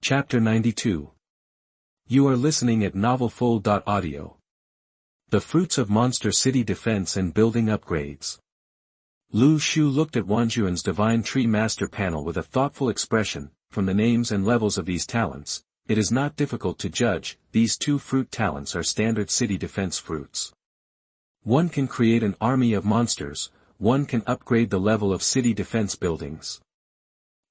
Chapter 92. You are listening at novelfull.audio. The fruits of monster city defense and building upgrades. Lu Shu looked at Wang Juan's Divine Tree Master panel with a thoughtful expression. From the names and levels of these talents, it is not difficult to judge, these two fruit talents are standard city defense fruits. One can create an army of monsters, one can upgrade the level of city defense buildings.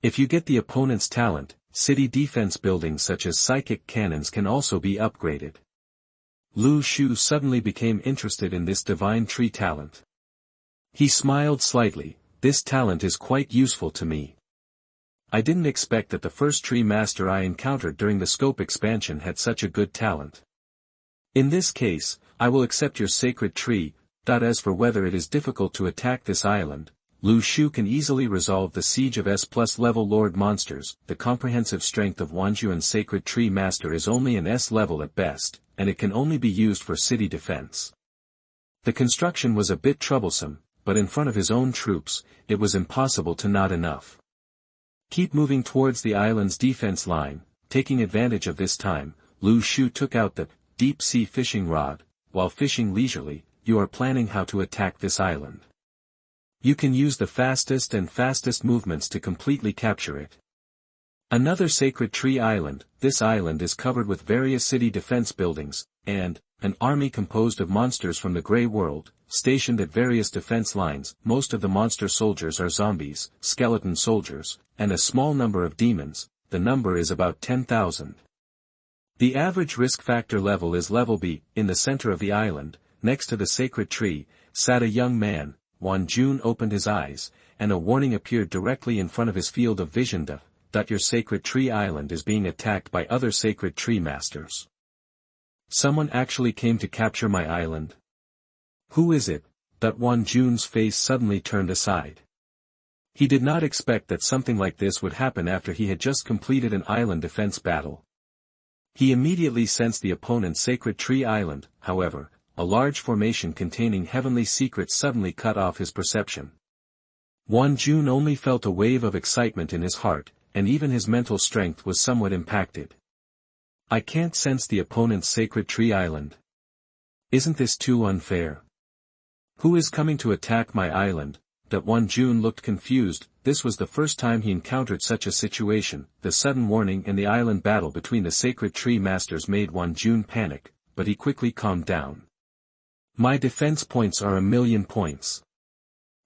If you get the opponent's talent, city defense buildings such as psychic cannons can also be upgraded. Lu Shu suddenly became interested in this divine tree talent. He smiled slightly. This talent is quite useful to me. I didn't expect that the first tree master I encountered during the scope expansion had such a good talent. In this case, I will accept your sacred tree. As for whether it is difficult to attack this island, Lu Shu can easily resolve the siege of S+ level Lord monsters. The comprehensive strength of Wang Juan's sacred tree master is only an S level at best, and it can only be used for city defense. The construction was a bit troublesome, but in front of his own troops, it was impossible to not enough. Keep moving towards the island's defense line. Taking advantage of this time, Lu Shu took out the deep-sea fishing rod. While fishing leisurely, you are planning how to attack this island. You can use the fastest movements to completely capture it. Another sacred tree island. This island is covered with various city defense buildings, and an army composed of monsters from the Grey World, stationed at various defense lines. Most of the monster soldiers are zombies, skeleton soldiers, and a small number of demons. The number is about 10,000. The average risk factor level is level B. In the center of the island, next to the sacred tree, sat a young man. Wang Juan opened his eyes, and a warning appeared directly in front of his field of vision. Your sacred tree island is being attacked by other sacred tree masters. Someone actually came to capture my island. Who is it? Wang Juan's face suddenly turned aside. He did not expect that something like this would happen after he had just completed an island defense battle. He immediately sensed the opponent's sacred tree island. However, a large formation containing heavenly secrets suddenly cut off his perception. Wang Juan only felt a wave of excitement in his heart, and even his mental strength was somewhat impacted. I can't sense the opponent's sacred tree island. Isn't this too unfair? Who is coming to attack my island? Wang Juan looked confused. This was the first time he encountered such a situation. The sudden warning and the island battle between the sacred tree masters made Wang Juan panic, but he quickly calmed down. My defense points are 1,000,000 points.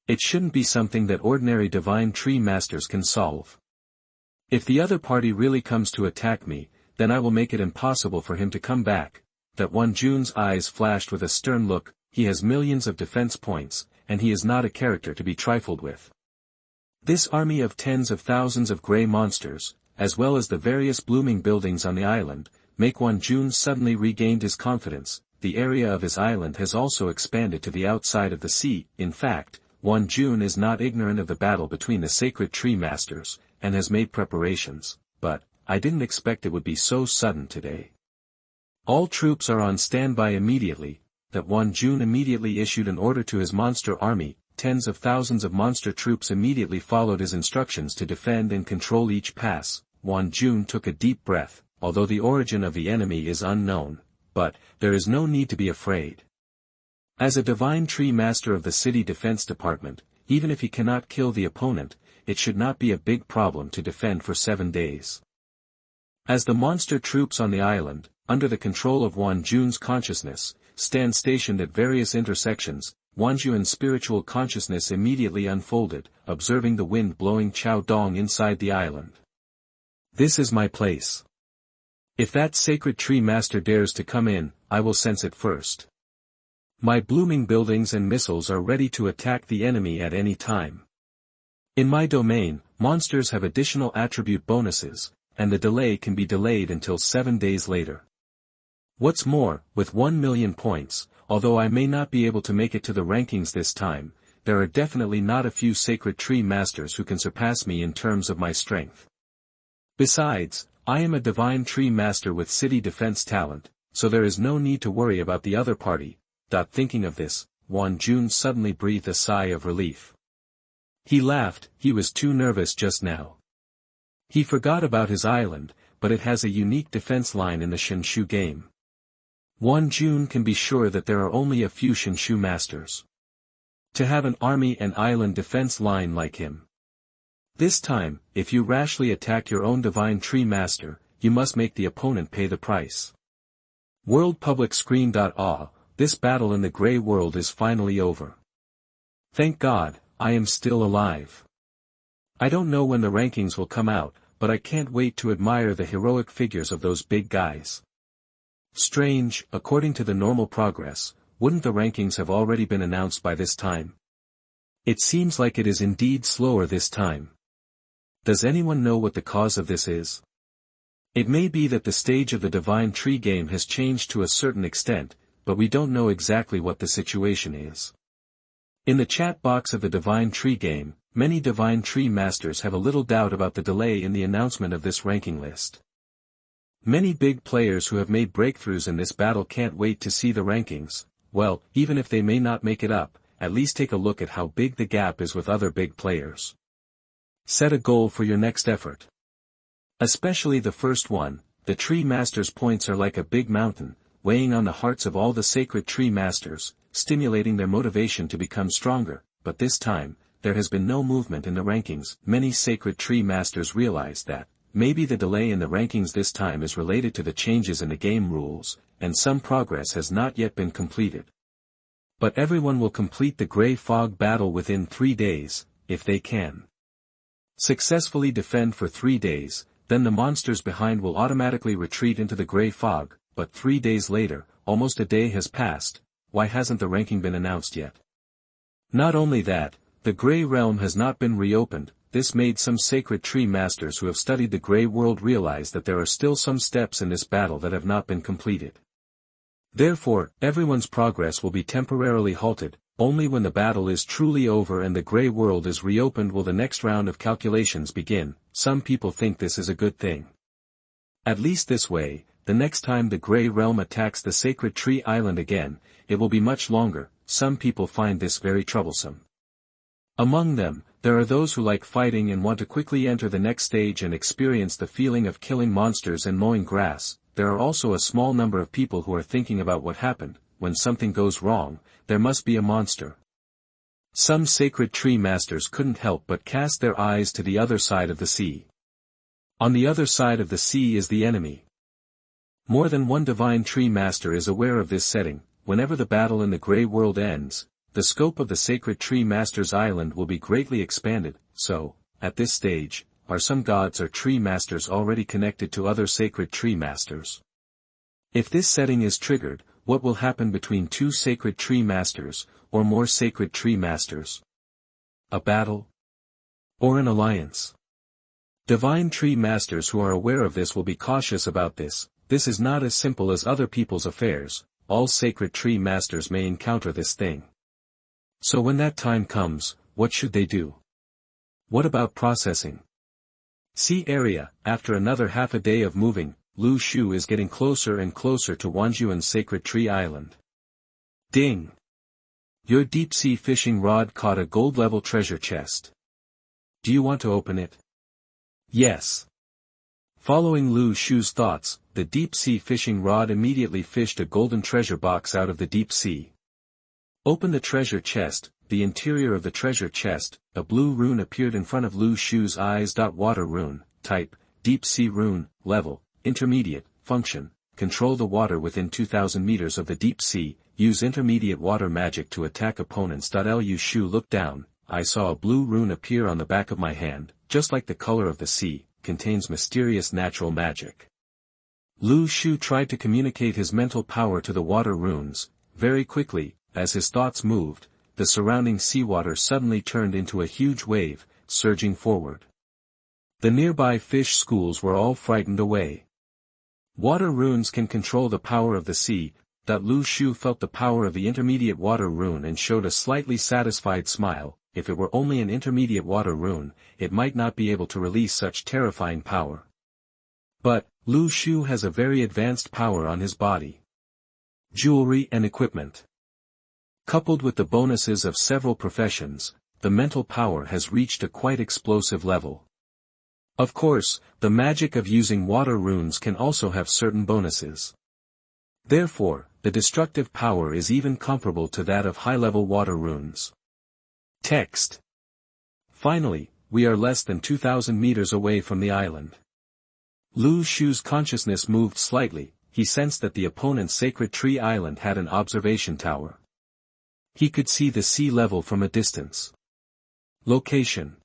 It shouldn't be something that ordinary divine tree masters can solve. If the other party really comes to attack me, then I will make it impossible for him to come back. Wang Juan's eyes flashed with a stern look. He has millions of defense points, and he is not a character to be trifled with. This army of tens of thousands of grey monsters, as well as the various blooming buildings on the island, make Wang Juan suddenly regained his confidence. The area of his island has also expanded to the outside of the sea. In fact, Wang Juan is not ignorant of the battle between the sacred tree masters, and has made preparations, but I didn't expect it would be so sudden today. All troops are on standby immediately. Wang Juan immediately issued an order to his monster army. Tens of thousands of monster troops immediately followed his instructions to defend and control each pass. Wang Juan took a deep breath. Although the origin of the enemy is unknown, but there is no need to be afraid. As a divine tree master of the city defense department, even if he cannot kill the opponent, it should not be a big problem to defend for 7 days. As the monster troops on the island, under the control of Wang Juan's consciousness, stand stationed at various intersections, Wang Juan's spiritual consciousness immediately unfolded, observing the wind blowing Chao Dong inside the island. This is my place. If that sacred tree master dares to come in, I will sense it first. My blooming buildings and missiles are ready to attack the enemy at any time. In my domain, monsters have additional attribute bonuses, and the delay can be delayed until 7 days later. What's more, with 1,000,000 points, although I may not be able to make it to the rankings this time, there are definitely not a few sacred tree masters who can surpass me in terms of my strength. Besides, I am a divine tree master with city defense talent, so there is no need to worry about the other party. Thinking of this, Wang Juan suddenly breathed a sigh of relief. He laughed. He was too nervous just now. He forgot about his island, but it has a unique defense line in the Shinshu game. Jun can be sure that there are only a few Shinshu masters to have an army and island defense line like him. This time, if you rashly attack your own Divine Tree Master, you must make the opponent pay the price. World Public Screen. This battle in the Grey World is finally over. Thank God, I am still alive. I don't know when the rankings will come out, but I can't wait to admire the heroic figures of those big guys. Strange, according to the normal progress, wouldn't the rankings have already been announced by this time? It seems like it is indeed slower this time. Does anyone know what the cause of this is? It may be that the stage of the Divine Tree game has changed to a certain extent, but we don't know exactly what the situation is. In the chat box of the Divine Tree game, many Divine Tree Masters have a little doubt about the delay in the announcement of this ranking list. Many big players who have made breakthroughs in this battle can't wait to see the rankings. Well, even if they may not make it up, at least take a look at how big the gap is with other big players. Set a goal for your next effort. Especially the first one, the Tree Masters' points are like a big mountain, weighing on the hearts of all the sacred Tree Masters, stimulating their motivation to become stronger, but this time, there has been no movement in the rankings. Many sacred Tree Masters realize that, maybe the delay in the rankings this time is related to the changes in the game rules, and some progress has not yet been completed. But everyone will complete the Grey Fog battle within 3 days, if they can successfully defend for 3 days, then the monsters behind will automatically retreat into the Grey Fog, but 3 days later, almost a day has passed. Why hasn't the ranking been announced yet? Not only that, the Grey Realm has not been reopened. This made some sacred Tree Masters who have studied the Grey World realize that there are still some steps in this battle that have not been completed. Therefore, everyone's progress will be temporarily halted. Only when the battle is truly over and the Grey World is reopened will the next round of calculations begin. Some people think this is a good thing. At least this way, the next time the Grey Realm attacks the Sacred Tree Island again, it will be much longer. Some people find this very troublesome. Among them, there are those who like fighting and want to quickly enter the next stage and experience the feeling of killing monsters and mowing grass. There are also a small number of people who are thinking about what happened. When something goes wrong, there must be a monster. Some sacred Tree Masters couldn't help but cast their eyes to the other side of the sea. On the other side of the sea is the enemy. More than one Divine Tree Master is aware of this setting. Whenever the battle in the Grey World ends, the scope of the Sacred Tree Master's island will be greatly expanded. So, at this stage, are some gods or Tree Masters already connected to other Sacred Tree Masters? If this setting is triggered, what will happen between two Sacred Tree Masters, or more Sacred Tree Masters? A battle? Or an alliance? Divine Tree Masters who are aware of this will be cautious about this. This is not as simple as other people's affairs. All Sacred Tree Masters may encounter this thing. So when that time comes, what should they do? What about processing? Sea area. After another half a day of moving, Lu Shu is getting closer and closer to Wanjuan's Sacred Tree Island. Ding! Your deep-sea fishing rod caught a gold-level treasure chest. Do you want to open it? Yes. Following Lu Shu's thoughts, the deep-sea fishing rod immediately fished a golden treasure box out of the deep sea. Open the treasure chest. The interior of the treasure chest, a blue rune appeared in front of Lu Shu's eyes. Water rune, type, deep sea rune, level, intermediate, function, control the water within 2000 meters of the deep sea, use intermediate water magic to attack opponents. Lu Shu looked down. I saw a blue rune appear on the back of my hand, just like the color of the sea, contains mysterious natural magic. Lu Shu tried to communicate his mental power to the water runes. Very quickly, as his thoughts moved, the surrounding seawater suddenly turned into a huge wave, surging forward. The nearby fish schools were all frightened away. Water runes can control the power of the sea. Lu Shu felt the power of the intermediate water rune and showed a slightly satisfied smile. If it were only an intermediate water rune, it might not be able to release such terrifying power. But, Lu Shu has a very advanced power on his body. Jewelry and equipment. Coupled with the bonuses of several professions, the mental power has reached a quite explosive level. Of course, the magic of using water runes can also have certain bonuses. Therefore, the destructive power is even comparable to that of high-level water runes. Text. Finally, we are less than 2,000 meters away from the island. Lu Shu's consciousness moved slightly. He sensed that the opponent's sacred tree island had an observation tower. He could see the sea level from a distance. Location.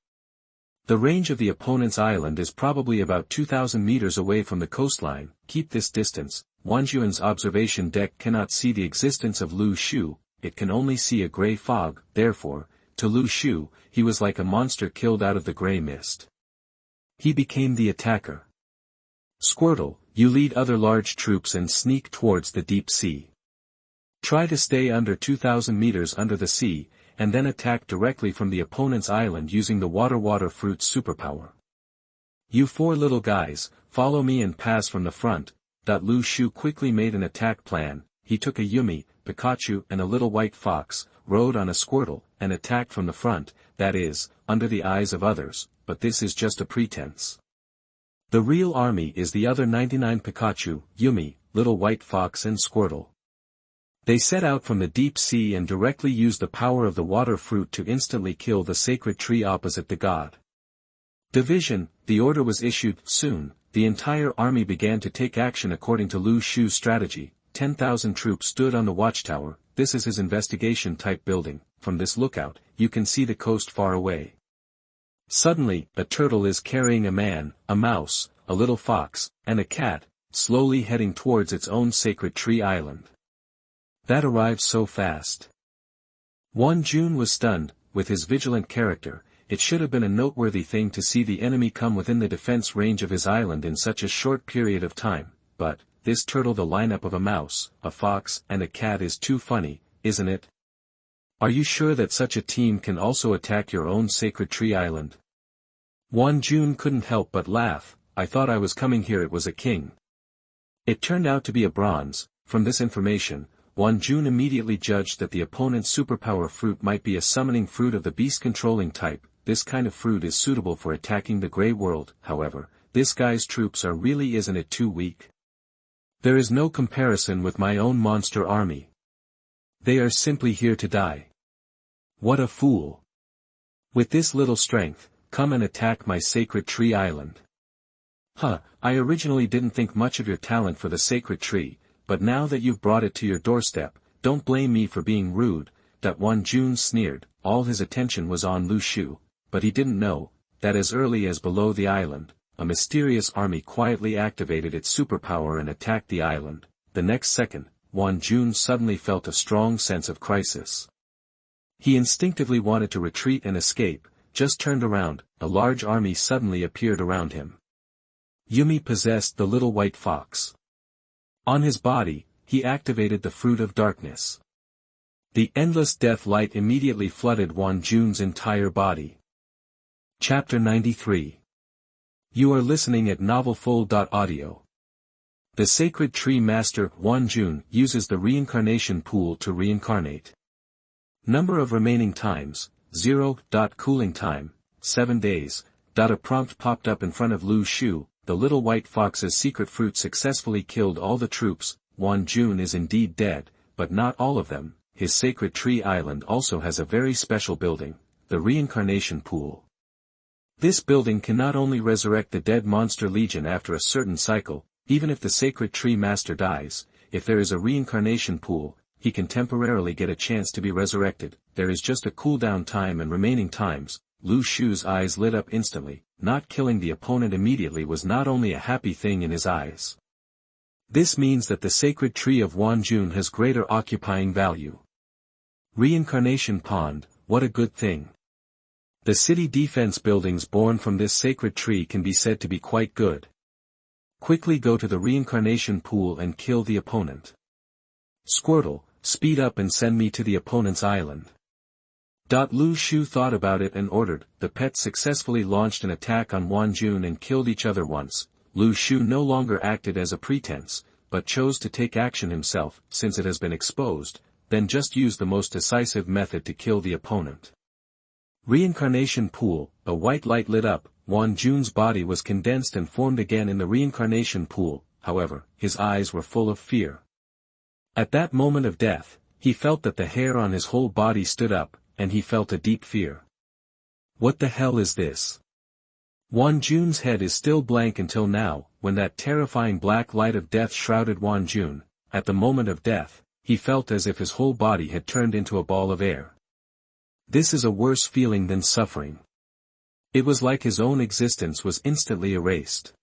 The range of the opponent's island is probably about 2,000 meters away from the coastline. Keep this distance. Wanjuan's observation deck cannot see the existence of Lu Shu, it can only see a gray fog. Therefore, to Lu Shu, he was like a monster killed out of the gray mist. He became the attacker. Squirtle, you lead other large troops and sneak towards the deep sea. Try to stay under 2,000 meters under the sea, and then attack directly from the opponent's island using the water fruit's superpower. You four little guys, follow me and pass from the front. Lu Shu quickly made an attack plan. He took a Yumi, Pikachu and a little white fox, rode on a Squirtle, and attacked from the front, that is, under the eyes of others, but this is just a pretense. The real army is the other 99 Pikachu, Yumi, little white fox and Squirtle. They set out from the deep sea and directly used the power of the water fruit to instantly kill the sacred tree opposite the god. Division, the order was issued. Soon, the entire army began to take action according to Lu Shu's strategy. 10,000 troops stood on the watchtower. This is his investigation-type building. From this lookout, you can see the coast far away. Suddenly, a turtle is carrying a man, a mouse, a little fox, and a cat, slowly heading towards its own sacred tree island. That arrived so fast. Wanjun was stunned. With his vigilant character, it should have been a noteworthy thing to see the enemy come within the defense range of his island in such a short period of time, but, this turtle, the lineup of a mouse, a fox and a cat is too funny, isn't it? Are you sure that such a team can also attack your own sacred tree island? Wanjun couldn't help but laugh. I thought I was coming here it was a king. It turned out to be a bronze. From this information, Wanjun immediately judged that the opponent's superpower fruit might be a summoning fruit of the beast-controlling type. This kind of fruit is suitable for attacking the Grey World. However, this guy's troops are really, isn't it too weak? There is no comparison with my own monster army. They are simply here to die. What a fool. With this little strength, come and attack my sacred tree island. I originally didn't think much of your talent for the sacred tree, but now that you've brought it to your doorstep, don't blame me for being rude. Wanjun sneered. All his attention was on Lu Shu, but he didn't know that as early as below the island, a mysterious army quietly activated its superpower and attacked the island. The next second, Wanjun suddenly felt a strong sense of crisis. He instinctively wanted to retreat and escape, just turned around, a large army suddenly appeared around him. Yumi possessed the little white fox. On his body, he activated the fruit of darkness. The endless death light immediately flooded Wanjun's entire body. Chapter 93. You are listening at novelfull.audio. The sacred tree master, Wanjun, uses the reincarnation pool to reincarnate. Number of remaining times, 0. Cooling time, 7 days. A prompt popped up in front of Lu Shu. The little white fox's secret fruit successfully killed all the troops. Wanjun is indeed dead, but not all of them. His sacred tree island also has a very special building, the reincarnation pool. This building can not only resurrect the dead monster legion after a certain cycle, even if the sacred tree master dies, if there is a reincarnation pool, he can temporarily get a chance to be resurrected. There is just a cooldown time and remaining times. Lu Shu's eyes lit up instantly. Not killing the opponent immediately was not only a happy thing in his eyes. This means that the sacred tree of Wanjun has greater occupying value. Reincarnation pond, what a good thing. The city defense buildings born from this sacred tree can be said to be quite good. Quickly go to the reincarnation pool and kill the opponent. Squirtle, speed up and send me to the opponent's island. Lu Shu thought about it and ordered. The pets successfully launched an attack on Wanjun and killed each other once. Lu Shu no longer acted as a pretense, but chose to take action himself. Since it has been exposed, then just use the most decisive method to kill the opponent. Reincarnation pool. A white light lit up. Won Jun's body was condensed and formed again in the reincarnation pool. However, his eyes were full of fear. At that moment of death, he felt that the hair on his whole body stood up, and he felt a deep fear. What the hell is this? Won Jun's head is still blank until now, when that terrifying black light of death shrouded Won Jun. At the moment of death, he felt as if his whole body had turned into a ball of air. This is a worse feeling than suffering. It was like his own existence was instantly erased.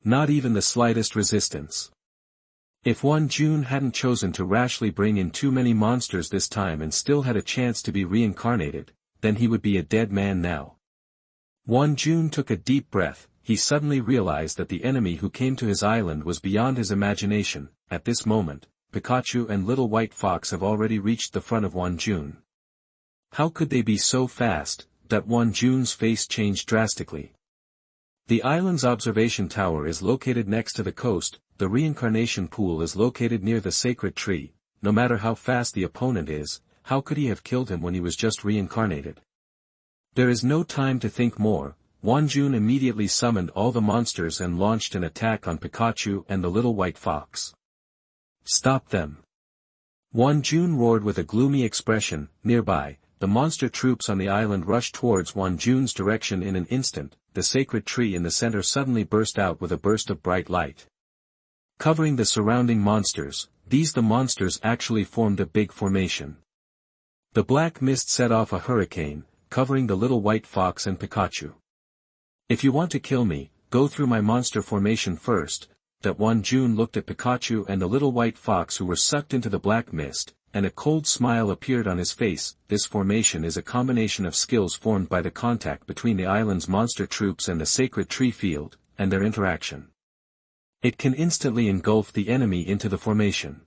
Not even the slightest resistance. If Won Jun hadn't chosen to rashly bring in too many monsters this time and still had a chance to be reincarnated, then he would be a dead man now. Won Jun took a deep breath. He suddenly realized that the enemy who came to his island was beyond his imagination. At this moment, Pikachu and Little White Fox have already reached the front of Won Jun. How could they be so fast? That Won Jun's face changed drastically. The island's observation tower is located next to the coast. The reincarnation pool is located near the sacred tree. No matter how fast the opponent is, how could he have killed him when he was just reincarnated? There is no time to think more. Won Jun immediately summoned all the monsters and launched an attack on Pikachu and the Little White Fox. Stop them! Won Jun roared with a gloomy expression. Nearby, the monster troops on the island rushed towards Won Jun's direction in an instant. The sacred tree in the center suddenly burst out with a burst of bright light. Covering the surrounding monsters, the monsters actually formed a big formation. The black mist set off a hurricane, covering the Little White Fox and Pikachu. If you want to kill me, go through my monster formation first. That Won Jun looked at Pikachu and the Little White Fox who were sucked into the black mist, and a cold smile appeared on his face. This formation is a combination of skills formed by the contact between the island's monster troops and the sacred tree field, and their interaction. It can instantly engulf the enemy into the formation.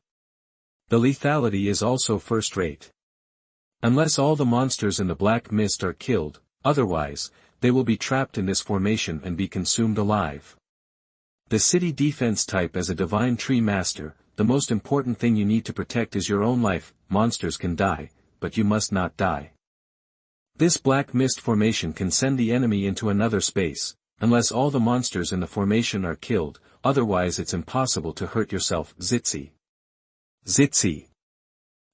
The lethality is also first-rate. Unless all the monsters in the black mist are killed, otherwise, they will be trapped in this formation and be consumed alive. The city defense type. As a divine tree master, the most important thing you need to protect is your own life. Monsters can die, but you must not die. This black mist formation can send the enemy into another space, unless all the monsters in the formation are killed, otherwise it's impossible to hurt yourself. Zitzy. Zitzy.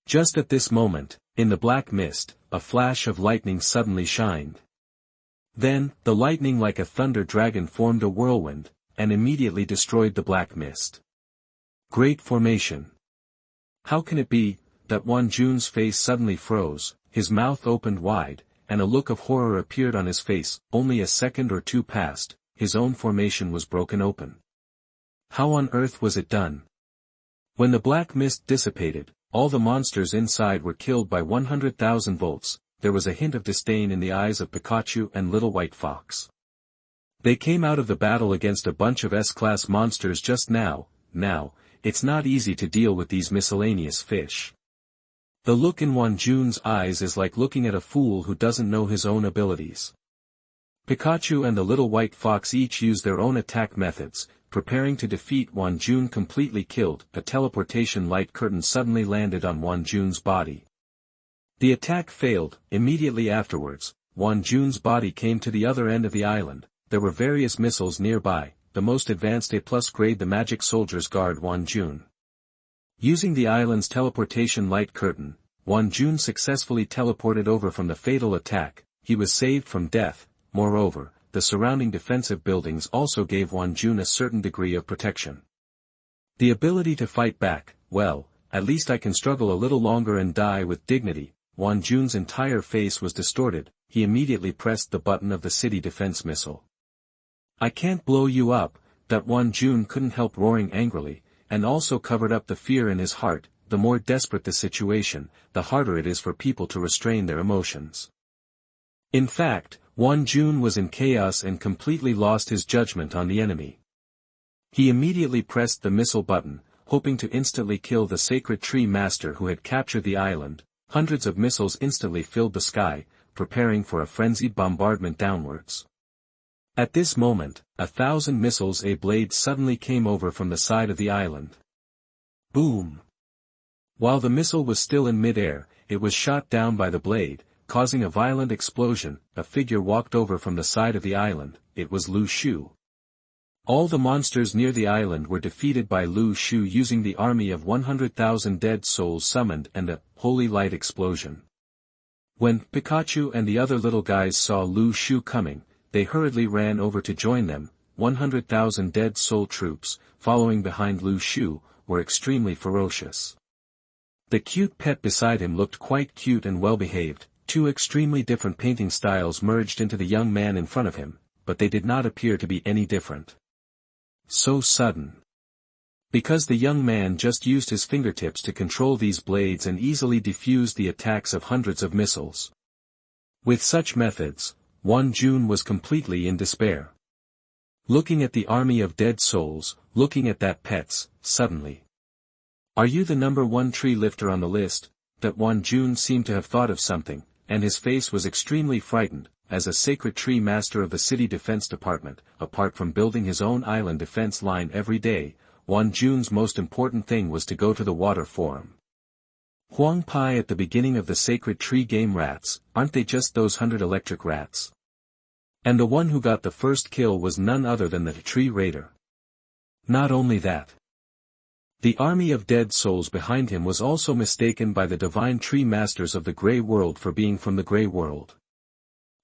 Just at this moment, in the black mist, a flash of lightning suddenly shined. Then, the lightning like a thunder dragon formed a whirlwind, and immediately destroyed the black mist. Great formation. How can it be? That Won Jun's face suddenly froze, his mouth opened wide, and a look of horror appeared on his face. Only a second or two passed, his own formation was broken open. How on earth was it done? When the black mist dissipated, all the monsters inside were killed by 100,000 volts. There was a hint of disdain in the eyes of Pikachu and Little White Fox. They came out of the battle against a bunch of S-class monsters just now. It's not easy to deal with these miscellaneous fish. The look in Won Jun's eyes is like looking at a fool who doesn't know his own abilities. Pikachu and the Little White Fox each use their own attack methods, preparing to defeat Won Jun. Completely killed, a teleportation light curtain suddenly landed on Won Jun's body. The attack failed. Immediately afterwards, Won Jun's body came to the other end of the island. There were various missiles nearby. The most advanced A+ grade. The magic soldiers guard Won Jun. Using the island's teleportation light curtain, Won Jun successfully teleported over from the fatal attack. He was saved from death. Moreover, the surrounding defensive buildings also gave Won Jun a certain degree of protection. The ability to fight back. Well, at least I can struggle a little longer and die with dignity. Won Jun's entire face was distorted. He immediately pressed the button of the city defense missile. I can't blow you up. That Won Jun couldn't help roaring angrily, and also covered up the fear in his heart. The more desperate the situation, the harder it is for people to restrain their emotions. In fact, Won Jun was in chaos and completely lost his judgment on the enemy. He immediately pressed the missile button, hoping to instantly kill the sacred tree master who had captured the island. Hundreds of missiles instantly filled the sky, preparing for a frenzied bombardment downwards. At this moment, 1,000 missiles A blades suddenly came over from the side of the island. Boom! While the missile was still in mid-air, it was shot down by the blade, causing a violent explosion. A figure walked over from the side of the island. It was Lu Shu. All the monsters near the island were defeated by Lu Shu using the army of 100,000 dead souls summoned and a holy light explosion. When Pikachu and the other little guys saw Lu Shu coming, they hurriedly ran over to join them. 100,000 dead soul troops, following behind Lu Shu, were extremely ferocious. The cute pet beside him looked quite cute and well-behaved. Two extremely different painting styles merged into the young man in front of him, but they did not appear to be any different. So sudden. Because the young man just used his fingertips to control these blades and easily defused the attacks of hundreds of missiles. With such methods, Wan Jun was completely in despair. Looking at the army of dead souls, looking at that pets, suddenly. Are you the number one tree lifter on the list? That Wan Jun seemed to have thought of something, and his face was extremely frightened. As a sacred tree master of the city defense department, apart from building his own island defense line every day, Wan Jun's most important thing was to go to the water forum. Huang Pai at the beginning of the sacred tree game rats, aren't they just those 100 electric rats? And the one who got the first kill was none other than the tree raider. Not only that. The army of dead souls behind him was also mistaken by the divine tree masters of the Grey World for being from the Grey World.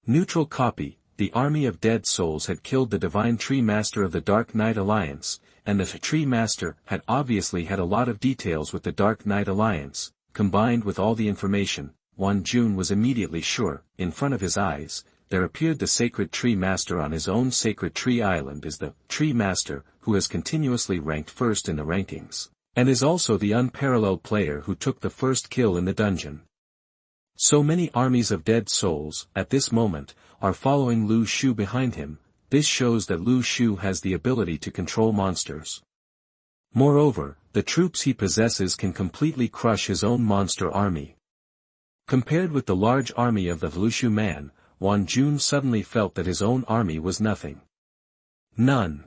Neutral copy, the army of dead souls had killed the divine tree master of the Dark Knight Alliance, and the tree master had obviously had a lot of details with the Dark Knight Alliance. Combined with all the information, Wan Jun was immediately sure, in front of his eyes, there appeared the sacred tree master on his own sacred tree island as the tree master, who has continuously ranked first in the rankings, and is also the unparalleled player who took the first kill in the dungeon. So many armies of dead souls, at this moment, are following Lu Shu behind him. This shows that Lu Shu has the ability to control monsters. Moreover, the troops he possesses can completely crush his own monster army. Compared with the large army of the Lu Shu man, Wan Jun suddenly felt that his own army was nothing. None.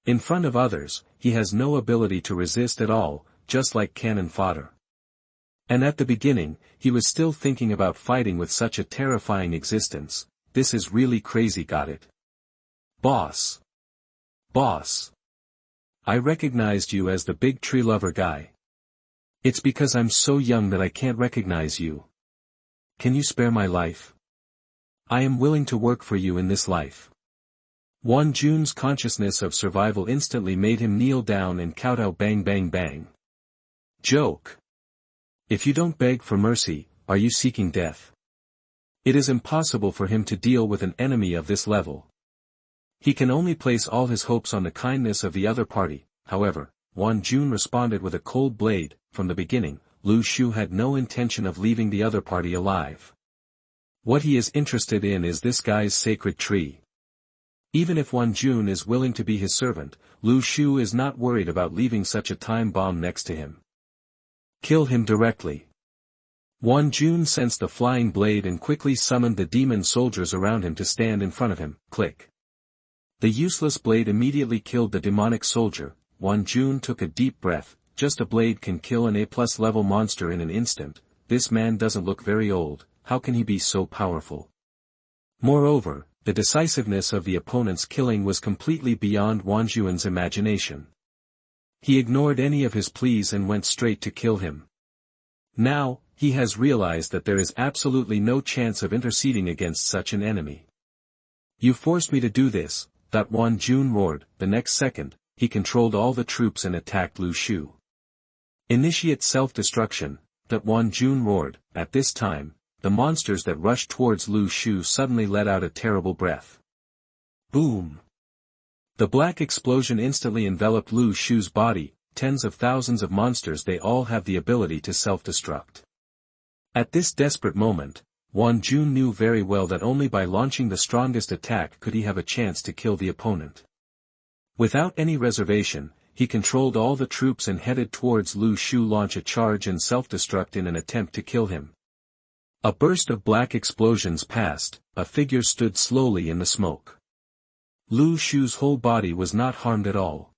In front of others, he has no ability to resist at all, just like cannon fodder. And at the beginning, he was still thinking about fighting with such a terrifying existence. This is really crazy, got it? Boss. Boss. I recognized you as the big tree lover guy. It's because I'm so young that I can't recognize you. Can you spare my life? I am willing to work for you in this life. Wan Jun's consciousness of survival instantly made him kneel down and kowtow. Bang bang bang. Joke. If you don't beg for mercy, are you seeking death? It is impossible for him to deal with an enemy of this level. He can only place all his hopes on the kindness of the other party. However, Wan Jun responded with a cold blade. From the beginning, Lu Shu had no intention of leaving the other party alive. What he is interested in is this guy's sacred tree. Even if Wan Jun is willing to be his servant, Lu Shu is not worried about leaving such a time bomb next to him. Kill him directly. Wan Jun sensed the flying blade and quickly summoned the demon soldiers around him to stand in front of him. Click. The useless blade immediately killed the demonic soldier. Wan Jun took a deep breath. Just a blade can kill an A+ level monster in an instant. This man doesn't look very old. How can he be so powerful? Moreover, the decisiveness of the opponent's killing was completely beyond Wan Jun's imagination. He ignored any of his pleas and went straight to kill him. Now, he has realized that there is absolutely no chance of interceding against such an enemy. You forced me to do this, that Wan Jun roared. The next second, he controlled all the troops and attacked Lu Shu. Initiate self-destruction, that Wan Jun roared. At this time, the monsters that rushed towards Lu Shu suddenly let out a terrible breath. Boom! The black explosion instantly enveloped Lu Shu's body. Tens of thousands of monsters, they all have the ability to self-destruct. At this desperate moment, Wan Jun knew very well that only by launching the strongest attack could he have a chance to kill the opponent. Without any reservation, he controlled all the troops and headed towards Lu Shu, launch a charge and self-destruct in an attempt to kill him. A burst of black explosions passed. A figure stood slowly in the smoke. Lu Shu's whole body was not harmed at all.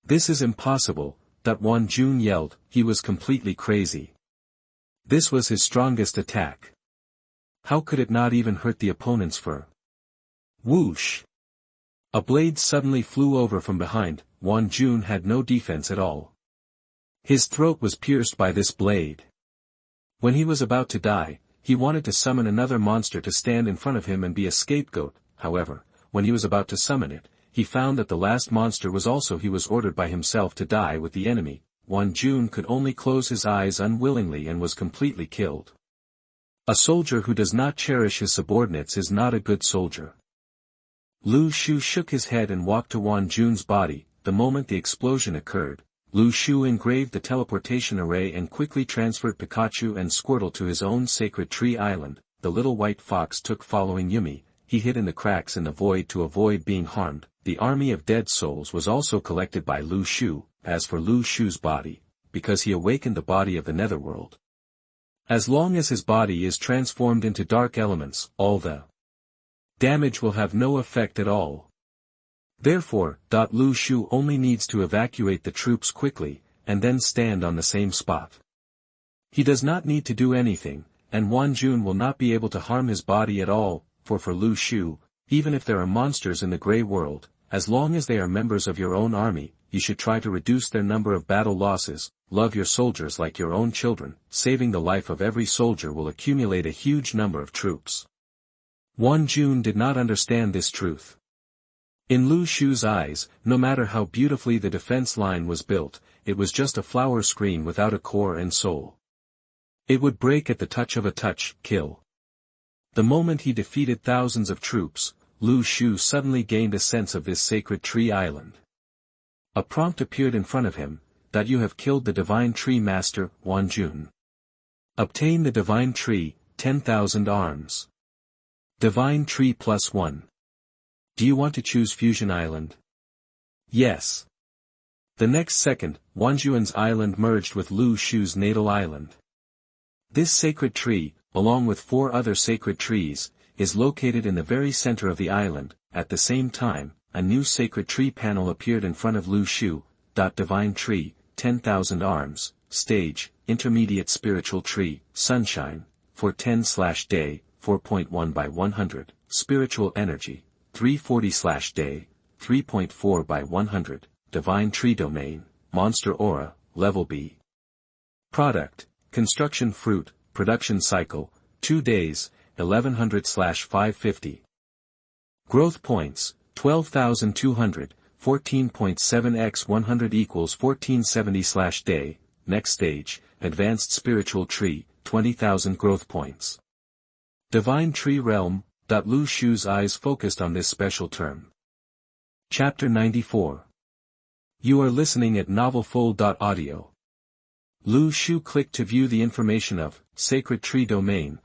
This is impossible, that Wan Jun yelled. He was completely crazy. This was his strongest attack. How could it not even hurt the opponent's fur? Whoosh! A blade suddenly flew over from behind. Wan Jun had no defense at all. His throat was pierced by this blade. When he was about to die, he wanted to summon another monster to stand in front of him and be a scapegoat. However, when he was about to summon it, he found that the last monster was also he was ordered by himself to die with the enemy. Wan Jun could only close his eyes unwillingly and was completely killed. A soldier who does not cherish his subordinates is not a good soldier. Lu Shu shook his head and walked to Wan Jun's body. The moment the explosion occurred, Lu Shu engraved the teleportation array and quickly transferred Pikachu and Squirtle to his own sacred tree island. The little white fox took following Yumi. He hid in the cracks in the void to avoid being harmed. The army of dead souls was also collected by Lu Shu. As for Lu Shu's body, because he awakened the body of the netherworld. As long as his body is transformed into dark elements, all the damage will have no effect at all. Therefore, Lu Shu only needs to evacuate the troops quickly, and then stand on the same spot. He does not need to do anything, and Wan Jun will not be able to harm his body at all, for Lu Shu, even if there are monsters in the Grey World, as long as they are members of your own army, you should try to reduce their number of battle losses. Love your soldiers like your own children. Saving the life of every soldier will accumulate a huge number of troops. Wan Jun did not understand this truth. In Lu Shu's eyes, no matter how beautifully the defense line was built, it was just a flower screen without a core and soul. It would break at the touch of a kill. The moment he defeated thousands of troops, Lu Shu suddenly gained a sense of this sacred tree island. A prompt appeared in front of him, that you have killed the divine tree master, Wan Jun. Obtain the divine tree, 10,000 arms. Divine tree +1. Do you want to choose Fusion Island? Yes. The next second, Wan Jun's island merged with Lu Shu's natal island. This sacred tree, along with 4 other sacred trees, is located in the very center of the island. At the same time, a new sacred tree panel appeared in front of Lu Shu. Divine tree, 10,000 arms, stage, intermediate spiritual tree, sunshine, 410/day, 4.1 by 100, spiritual energy, 340/day, 3.4 by 100, divine tree domain, monster aura, level B. Product, construction fruit, production cycle, 2 days, 1100/550. Growth points, 12,200, 14.7 x 100 equals 1470/day. Next stage, advanced spiritual tree, 20,000 growth points. Divine tree realm. Lu Shu's eyes focused on this special term. Chapter 94. You are listening at novelfull.audio. Lu Shu clicked to view the information of sacred tree domain.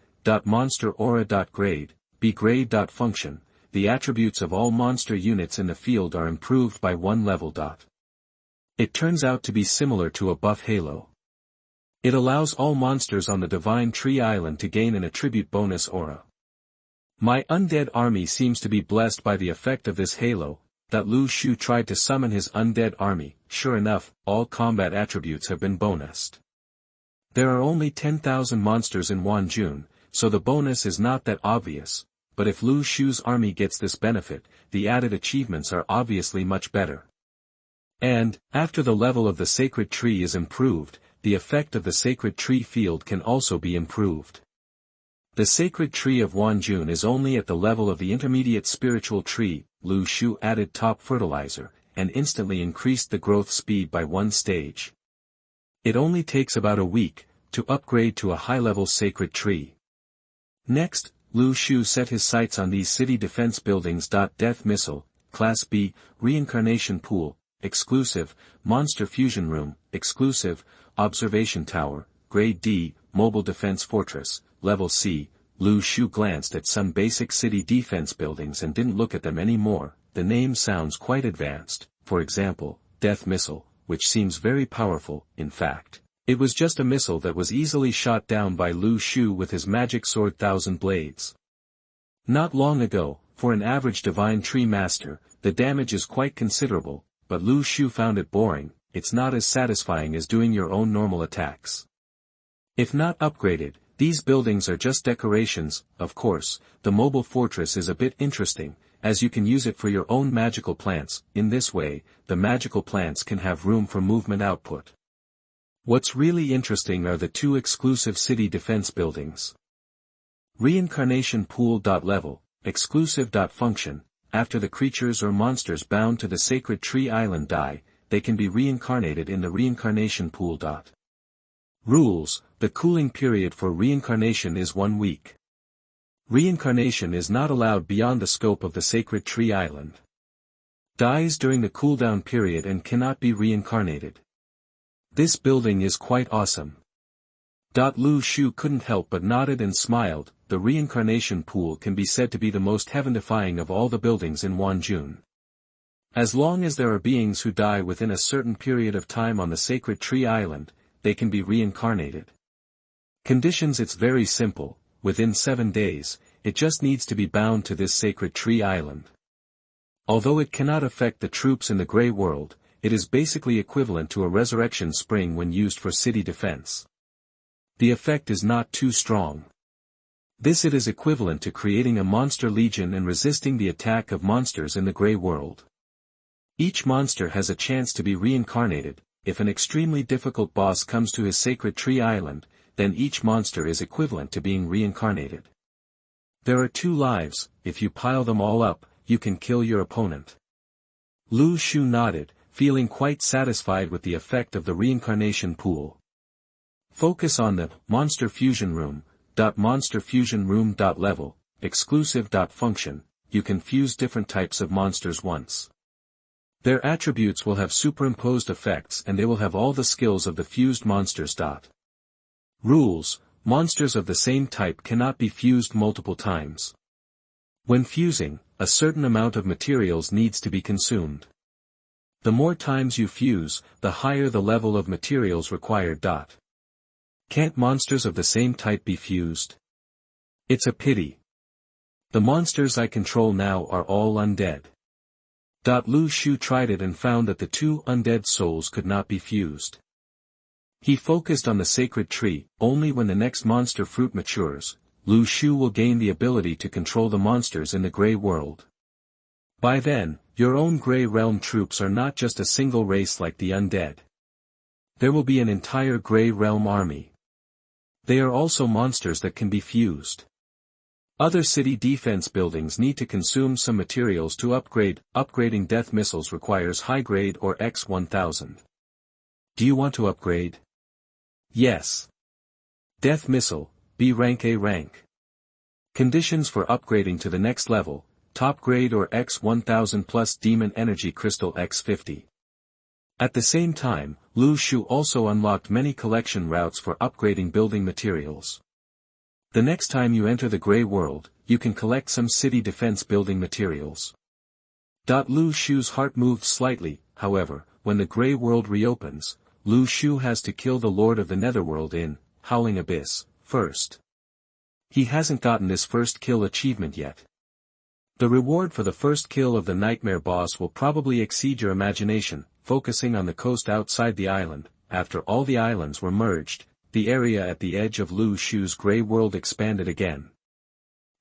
Monster aura. Grade, B grade. Function. The attributes of all monster units in the field are improved by 1 level. It turns out to be similar to a buff halo. It allows all monsters on the Divine Tree Island to gain an attribute bonus aura. My undead army seems to be blessed by the effect of this halo. Lu Shu tried to summon his undead army. Sure enough, all combat attributes have been bonused. There are only 10,000 monsters in Wan Jun, so the bonus is not that obvious. But if Lu Shu's army gets this benefit, the added achievements are obviously much better. And, after the level of the sacred tree is improved, the effect of the sacred tree field can also be improved. The sacred tree of Wan Jun is only at the level of the intermediate spiritual tree. Lu Shu added top fertilizer, and instantly increased the growth speed by 1 stage. It only takes about a week to upgrade to a high-level sacred tree. Next, Lu Shu set his sights on these city defense buildings. Death Missile, Class B, Reincarnation Pool, Exclusive, Monster Fusion Room, Exclusive, Observation Tower, Grade D, Mobile Defense Fortress, Level C. Lu Shu glanced at some basic city defense buildings and didn't look at them anymore. The name sounds quite advanced, for example, Death Missile, which seems very powerful. In fact, it was just a missile that was easily shot down by Lu Shu with his magic sword 1,000 blades. Not long ago, for an average divine tree master, the damage is quite considerable, but Lu Shu found it boring. It's not as satisfying as doing your own normal attacks. If not upgraded, These buildings are just decorations. Of course, the mobile fortress is a bit interesting, as you can use it for your own magical plants. In this way, the magical plants can have room for movement output. What's really interesting are the two exclusive city defense buildings. Reincarnation pool. Level, exclusive. Function, after the creatures or monsters bound to the sacred tree island die, they can be reincarnated in the reincarnation pool. Rules, the cooling period for reincarnation is 1 week. Reincarnation is not allowed beyond the scope of the sacred tree island. Dies during the cooldown period and cannot be reincarnated. This building is quite awesome. Lu Shu couldn't help but nodded and smiled. The reincarnation pool can be said to be the most heaven-defying of all the buildings in Wanjun. As long as there are beings who die within a certain period of time on the sacred tree island, they can be reincarnated. Conditions: it's very simple, within 7 days, it just needs to be bound to this sacred tree island. Although it cannot affect the troops in the Grey World, it is basically equivalent to a resurrection spring when used for city defense. The effect is not too strong. It is equivalent to creating a monster legion and resisting the attack of monsters in the Grey World. Each monster has a chance to be reincarnated. If an extremely difficult boss comes to his sacred tree island, then each monster is equivalent to being reincarnated. There are 2 lives. If you pile them all up, you can kill your opponent. Lu Shu nodded, feeling quite satisfied with the effect of the reincarnation pool. Focus on the Monster Fusion Room. Monster Fusion Room. Level, exclusive. Function, you can fuse different types of monsters once. Their attributes will have superimposed effects and they will have all the skills of the fused monsters. Rules, monsters of the same type cannot be fused multiple times. When fusing, a certain amount of materials needs to be consumed. The more times you fuse, the higher the level of materials required. Can't monsters of the same type be fused? It's a pity. The monsters I control now are all undead. Lu Shu tried it and found that the 2 undead souls could not be fused. He focused on the sacred tree. Only when the next monster fruit matures, Lu Shu will gain the ability to control the monsters in the Grey World. By then, your own Grey Realm troops are not just a single race like the undead. There will be an entire Grey Realm army. They are also monsters that can be fused. Other city defense buildings need to consume some materials to upgrade. Upgrading death missiles requires high grade or X1000. Do you want to upgrade? Yes. Death missile, B rank. A rank. Conditions for upgrading to the next level: top grade or X1000 plus demon energy crystal X50. At the same time, Lu Shu also unlocked many collection routes for upgrading building materials. The next time you enter the Grey World, you can collect some city defense building materials. Lu Shu's heart moved slightly. However, when the Grey World reopens, Lu Shu has to kill the Lord of the Netherworld in Howling Abyss first. He hasn't gotten this first kill achievement yet. The reward for the first kill of the Nightmare boss will probably exceed your imagination. Focusing on the coast outside the island, after all the islands were merged, the area at the edge of Lu Shu's Grey World expanded again.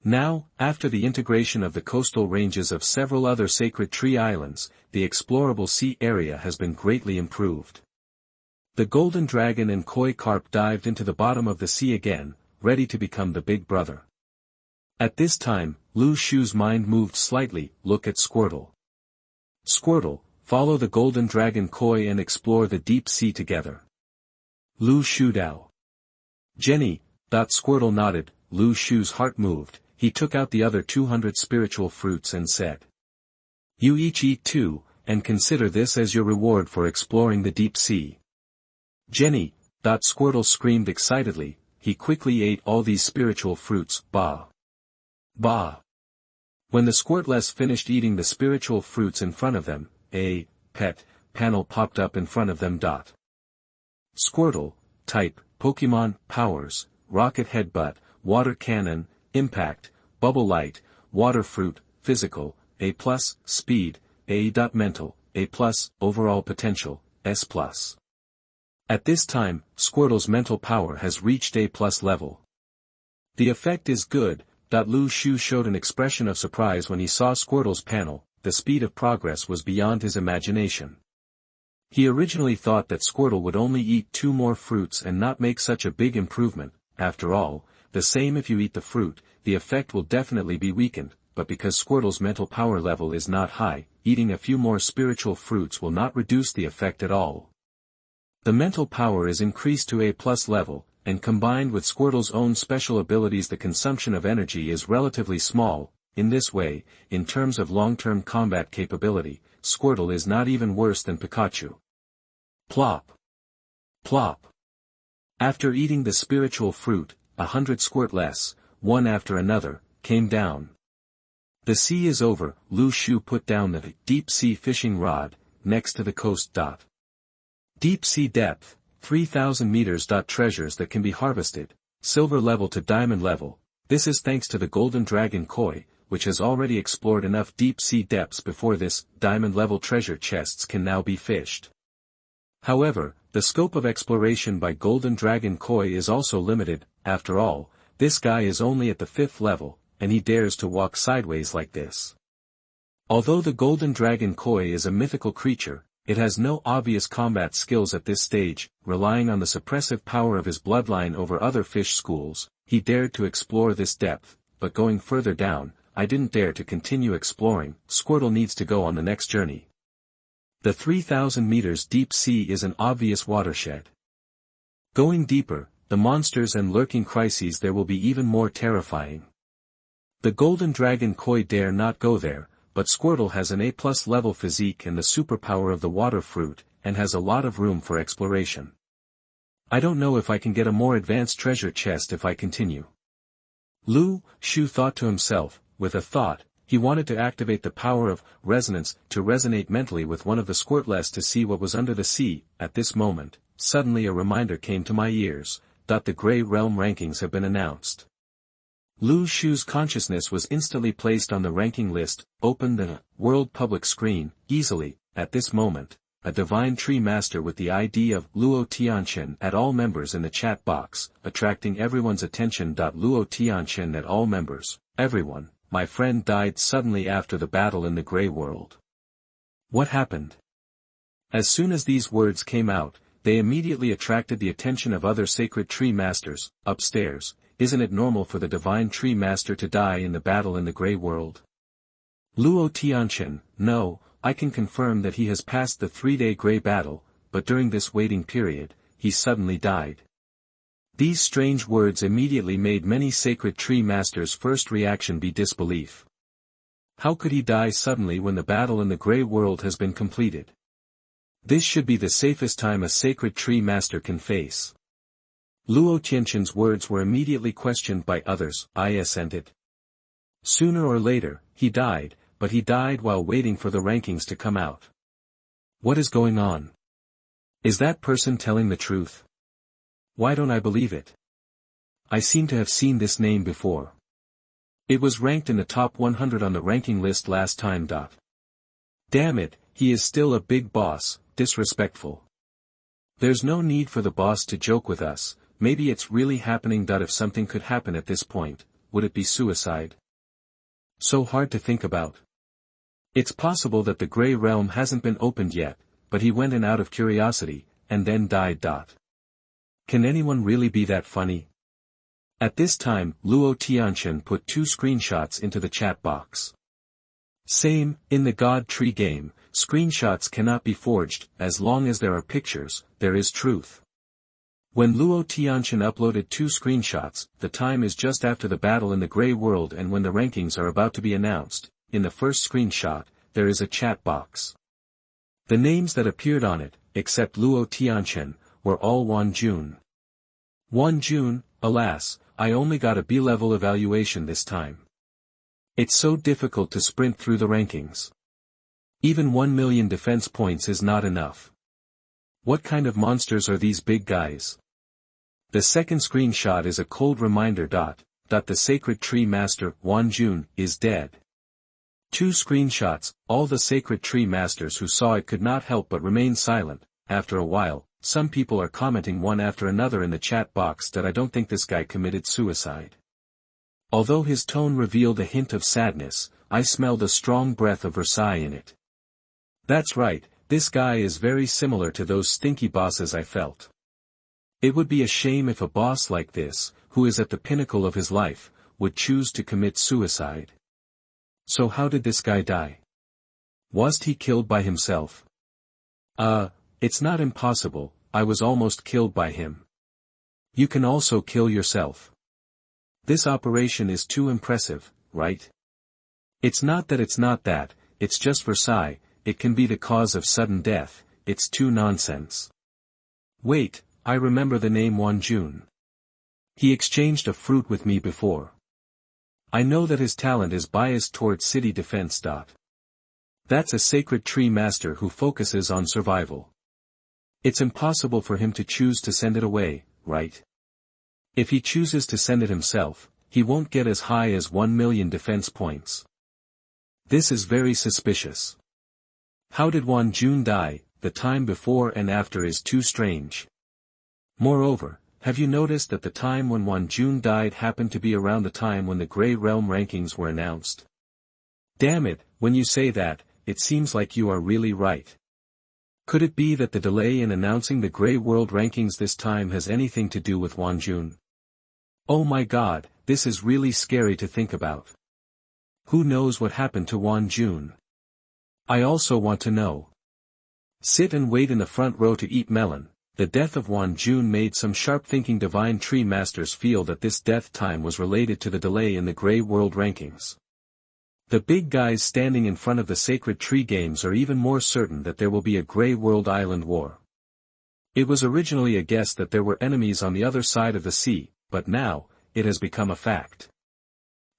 Now, after the integration of the coastal ranges of several other sacred tree islands, the explorable sea area has been greatly improved. The golden dragon and koi carp dived into the bottom of the sea again, ready to become the big brother. At this time, Lu Shu's mind moved slightly. Look at Squirtle. Squirtle, follow the golden dragon koi and explore the deep sea together. Lu Shu Dao. Jenny. Squirtle nodded. Lu Shu's heart moved. He took out the other 200 spiritual fruits and said, "You each eat 2, and consider this as your reward for exploring the deep sea." Jenny. Squirtle screamed excitedly. He quickly ate all these spiritual fruits. Bah! Bah! When the Squirtless finished eating the spiritual fruits in front of them, a pet panel popped up in front of them. Squirtle, type, Pokemon, powers, rocket headbutt, water cannon, impact, bubble light, water fruit, physical, A+, speed, A. Mental, A+, overall potential, S+. At this time, Squirtle's mental power has reached A+ level. The effect is good. Lu Shu showed an expression of surprise when he saw Squirtle's panel. The speed of progress was beyond his imagination. He originally thought that Squirtle would only eat 2 more fruits and not make such a big improvement. After all, the same if you eat the fruit, the effect will definitely be weakened, but because Squirtle's mental power level is not high, eating a few more spiritual fruits will not reduce the effect at all. The mental power is increased to A+ level, and combined with Squirtle's own special abilities the consumption of energy is relatively small. In this way, in terms of long-term combat capability, Squirtle is not even worse than Pikachu. Plop. Plop. After eating the spiritual fruit, 100 Squirtlets, one after another, came down. The sea is over. Lu Shu put down the deep-sea fishing rod, next to the coast. Deep-sea depth, 3,000 meters. Treasures that can be harvested, silver level to diamond level. This is thanks to the golden dragon koi, which has already explored enough deep-sea depths before this. Diamond-level treasure chests can now be fished. However, the scope of exploration by golden dragon koi is also limited. After all, this guy is only at the 5th level, and he dares to walk sideways like this. Although the golden dragon koi is a mythical creature, it has no obvious combat skills at this stage. Relying on the suppressive power of his bloodline over other fish schools, he dared to explore this depth, but going further down, I didn't dare to continue exploring. Squirtle needs to go on the next journey. The 3,000 meters deep sea is an obvious watershed. Going deeper, the monsters and lurking crises there will be even more terrifying. The golden dragon koi dare not go there, but Squirtle has an A+ level physique and the superpower of the water fruit, and has a lot of room for exploration. I don't know if I can get a more advanced treasure chest if I continue. Lu Shu thought to himself. With a thought, he wanted to activate the power of resonance to resonate mentally with one of the Squirtlets to see what was under the sea. At this moment, suddenly a reminder came to my ears. The Grey Realm rankings have been announced. Lu Shu's consciousness was instantly placed on the ranking list. Open the World Public screen, easily. At this moment, a Divine Tree Master with the ID of Luo Tianchen at all members in the chat box, attracting everyone's attention. Luo Tianchen at all members, everyone. My friend died suddenly after the battle in the Grey World. What happened? As soon as these words came out, they immediately attracted the attention of other sacred tree masters. Upstairs, isn't it normal for the divine tree master to die in the battle in the Grey World? Luo Tianchen, no, I can confirm that he has passed the 3-day Grey battle, but during this waiting period, he suddenly died. These strange words immediately made many sacred tree masters' first reaction be disbelief. How could he die suddenly when the battle in the Grey World has been completed? This should be the safest time a sacred tree master can face. Luo Tianchen's words were immediately questioned by others. I assented. Sooner or later, he died, but he died while waiting for the rankings to come out. What is going on? Is that person telling the truth? Why don't I believe it? I seem to have seen this name before. It was ranked in the top 100 on the ranking list last time. Damn it, he is still a big boss. Disrespectful. There's no need for the boss to joke with us. Maybe it's really happening. If something could happen at this point, would it be suicide? So hard to think about. It's possible that the Grey Realm hasn't been opened yet, but he went in out of curiosity, and then died. Can anyone really be that funny? At this time, Luo Tianchen put 2 screenshots into the chat box. Same, in the God Tree game, screenshots cannot be forged. As long as there are pictures, there is truth. When Luo Tianchen uploaded 2 screenshots, the time is just after the battle in the Grey World and when the rankings are about to be announced. In the first screenshot, there is a chat box. The names that appeared on it, except Luo Tianchen, were all Wanjun. Wanjun, alas, I only got a B-level evaluation this time. It's so difficult to sprint through the rankings. Even 1 million defense points is not enough. What kind of monsters are these big guys? The second screenshot is a cold reminder. The sacred tree master, Wanjun, is dead. 2 screenshots, all the sacred tree masters who saw it could not help but remain silent. After a while, some people are commenting one after another in the chat box that I don't think this guy committed suicide. Although his tone revealed a hint of sadness, I smelled a strong breath of Versailles in it. That's right, this guy is very similar to those stinky bosses I felt. It would be a shame if a boss like this, who is at the pinnacle of his life, would choose to commit suicide. So how did this guy die? Was he killed by himself? It's not impossible, I was almost killed by him. You can also kill yourself. This operation is too impressive, right? It's not that, it's just Versailles, it can be the cause of sudden death, it's too nonsense. Wait, I remember the name Wanjun. He exchanged a fruit with me before. I know that his talent is biased towards city defense. That's a sacred tree master who focuses on survival. It's impossible for him to choose to send it away, right? If he chooses to send it himself, he won't get as high as 1 million defense points. This is very suspicious. How did Wanjun die? The time before and after is too strange. Moreover, have you noticed that the time when Wanjun died happened to be around the time when the Grey Realm rankings were announced? Damn it, when you say that, it seems like you are really right. Could it be that the delay in announcing the Grey World rankings this time has anything to do with Wanjun? Oh my god, this is really scary to think about. Who knows what happened to Wanjun? I also want to know. Sit and wait in the front row to eat melon. The death of Wanjun made some sharp-thinking divine tree masters feel that this death time was related to the delay in the Grey World rankings. The big guys standing in front of the sacred tree games are even more certain that there will be a Grey World Island war. It was originally a guess that there were enemies on the other side of the sea, but now, it has become a fact.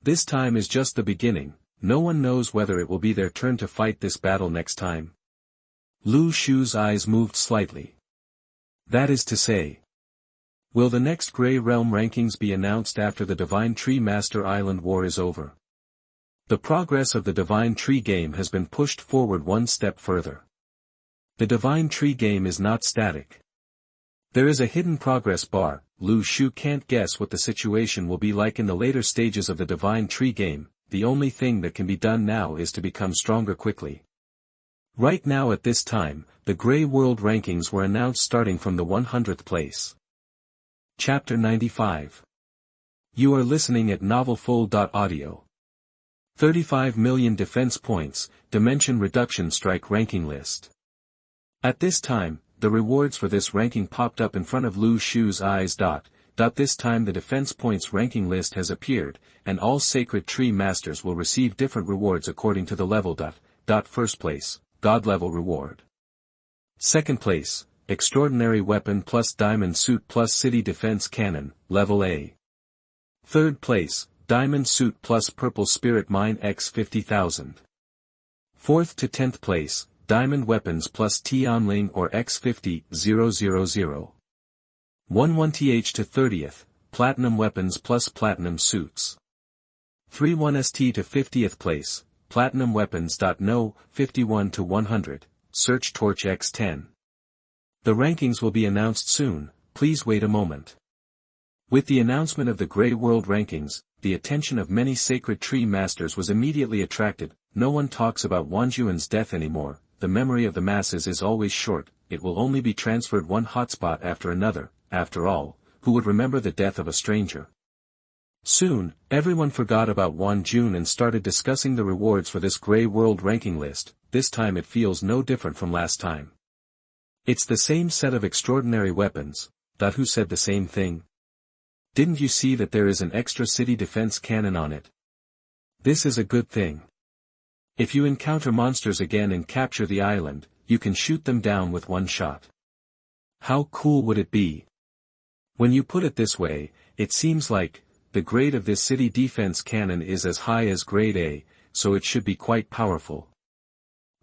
This time is just the beginning, no one knows whether it will be their turn to fight this battle next time. Lu Shu's eyes moved slightly. That is to say, will the next Grey Realm rankings be announced after the Divine Tree Master Island War is over? The progress of the Divine Tree game has been pushed forward one step further. The Divine Tree game is not static. There is a hidden progress bar. Lu Shu can't guess what the situation will be like in the later stages of the Divine Tree game. The only thing that can be done now is to become stronger quickly. Right now at this time, the Grey World rankings were announced starting from the 100th place. Chapter 95. You are listening at novelfull.audio. 35 million defense points, Dimension Reduction Strike Ranking List. At this time, the rewards for this ranking popped up in front of Lu Shu's eyes. This time the defense points ranking list has appeared, and all sacred tree masters will receive different rewards according to the level. First place, God level reward. Second place, Extraordinary Weapon plus Diamond Suit plus City Defense Cannon, level A. Third place, Diamond Suit plus Purple Spirit Mine x 50,000. Fourth to 10th place, Diamond Weapons plus Tianling or x 50,000. 11th to 30th, Platinum Weapons plus Platinum Suits. 31st to 50th place, Platinum Weapons. No, 51 to 100, Search Torch x10. The rankings will be announced soon, please wait a moment. With the announcement of the Grey World rankings, the attention of many sacred tree masters was immediately attracted. No one talks about Wanjun's death anymore, the memory of the masses is always short, it will only be transferred one hotspot after another. After all, who would remember the death of a stranger? Soon, everyone forgot about Wanjun and started discussing the rewards for this Grey World ranking list. This time it feels no different from last time. It's the same set of extraordinary weapons. Who said the same thing? Didn't you see that there is an extra city defense cannon on it? This is a good thing. If you encounter monsters again and capture the island, you can shoot them down with one shot. How cool would it be? When you put it this way, it seems like, the grade of this city defense cannon is as high as grade A, so it should be quite powerful.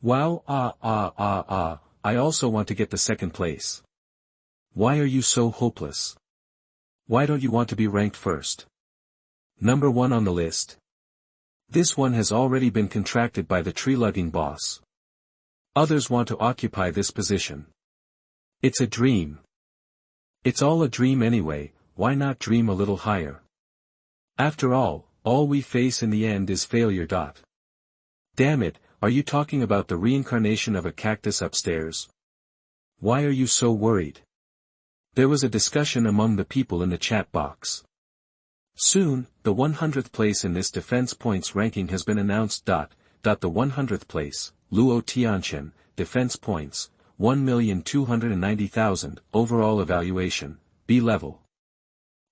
Wow, I also want to get the second place. Why are you so hopeless? Why don't you want to be ranked first? Number 1 on the list. This one has already been contracted by the tree-lugging boss. Others want to occupy this position. It's a dream. It's all a dream anyway, why not dream a little higher? After all, all we face in the end is failure. Damn it, are you talking about the reincarnation of a cactus upstairs? Why are you so worried? There was a discussion among the people in the chat box. Soon, the 100th place in this defense points ranking has been announced. The 100th place, Luo Tianqian, defense points, 1,290,000, overall evaluation, B level.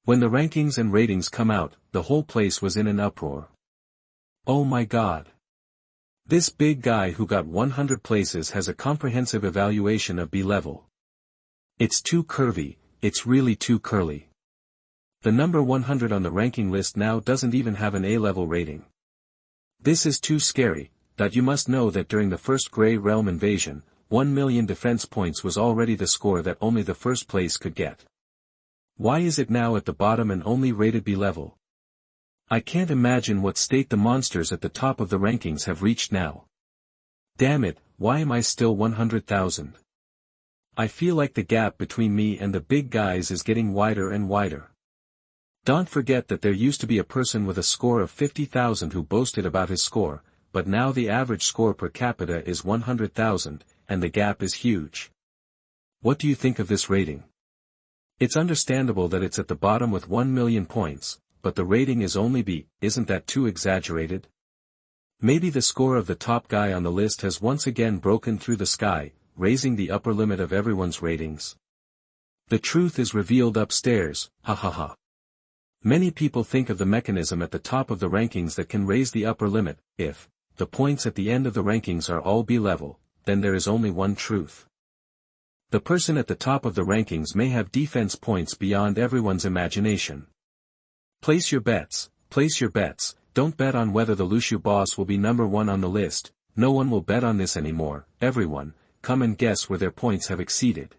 When the rankings and ratings come out, the whole place was in an uproar. Oh my god. This big guy who got 100 places has a comprehensive evaluation of B level. It's too curvy, it's really too curly. The number 100 on the ranking list now doesn't even have an A-level rating. This is too scary. You must know that during the first Grey Realm invasion, 1 million defense points was already the score that only the first place could get. Why is it now at the bottom and only rated B level? I can't imagine what state the monsters at the top of the rankings have reached now. Damn it, why am I still 100,000? I feel like the gap between me and the big guys is getting wider and wider. Don't forget that there used to be a person with a score of 50,000 who boasted about his score, but now the average score per capita is 100,000, and the gap is huge. What do you think of this rating? It's understandable that it's at the bottom with 1 million points, but the rating is only B. Isn't that too exaggerated? Maybe the score of the top guy on the list has once again broken through the sky, raising the upper limit of everyone's ratings. The truth is revealed upstairs, ha ha ha. Many people think of the mechanism at the top of the rankings that can raise the upper limit. If the points at the end of the rankings are all B level, then there is only one truth. The person at the top of the rankings may have defense points beyond everyone's imagination. Place your bets, don't bet on whether the Lushu boss will be number 1 on the list. No one will bet on this anymore. Everyone, come and guess where their points have exceeded.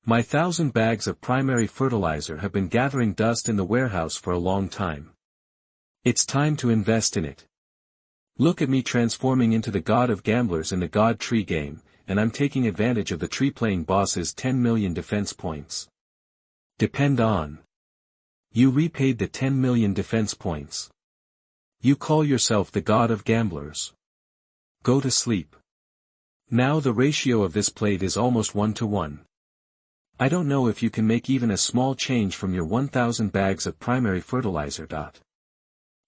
My 1,000 bags of primary fertilizer have been gathering dust in the warehouse for a long time. It's time to invest in it. Look at me transforming into the god of gamblers in the god tree game, and I'm taking advantage of the tree playing boss's 10 million defense points. Depend on. You repaid the 10 million defense points. You call yourself the god of gamblers. Go to sleep. Now the ratio of this plate is almost 1-to-1. I don't know if you can make even a small change from your 1,000 bags of primary fertilizer.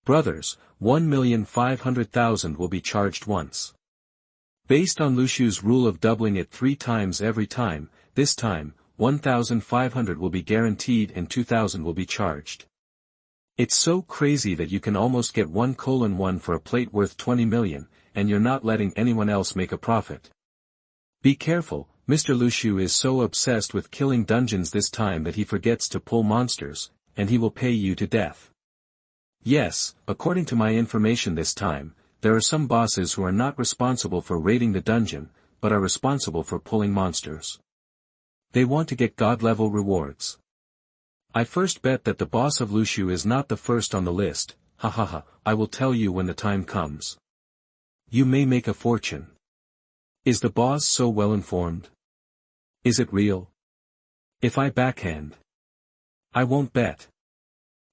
Brothers, 1,500,000 will be charged once. Based on Lushu's rule of doubling it 3 times every time, this time, 1,500 will be guaranteed and 2,000 will be charged. It's so crazy that you can almost get 1:1 for a plate worth 20 million, and you're not letting anyone else make a profit. Be careful, Mr. Lushu is so obsessed with killing dungeons this time that he forgets to pull monsters, and he will pay you to death. Yes, according to my information this time, there are some bosses who are not responsible for raiding the dungeon, but are responsible for pulling monsters. They want to get god-level rewards. I first bet that the boss of Lushu is not the first on the list. Ha ha ha, I will tell you when the time comes. You may make a fortune. Is the boss so well informed? Is it real? If I backhand, I won't bet.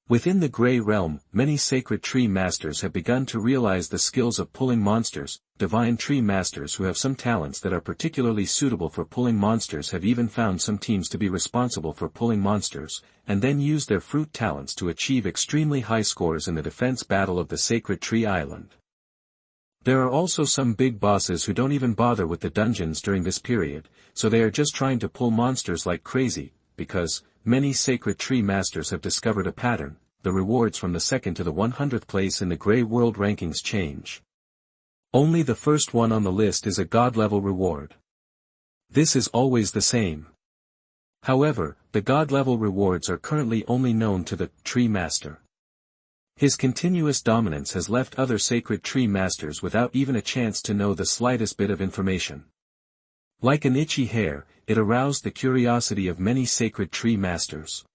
Within the Grey Realm, many sacred tree masters have begun to realize the skills of pulling monsters. Divine tree masters who have some talents that are particularly suitable for pulling monsters have even found some teams to be responsible for pulling monsters, and then use their fruit talents to achieve extremely high scores in the defense battle of the Sacred Tree Island. There are also some big bosses who don't even bother with the dungeons during this period, so they are just trying to pull monsters like crazy, because many sacred tree masters have discovered a pattern. The rewards from the 2nd to the 100th place in the Grey World rankings change. Only the first one on the list is a god-level reward. This is always the same. However, the god-level rewards are currently only known to the tree master. His continuous dominance has left other sacred tree masters without even a chance to know the slightest bit of information. Like an itchy hair, it aroused the curiosity of many sacred tree masters.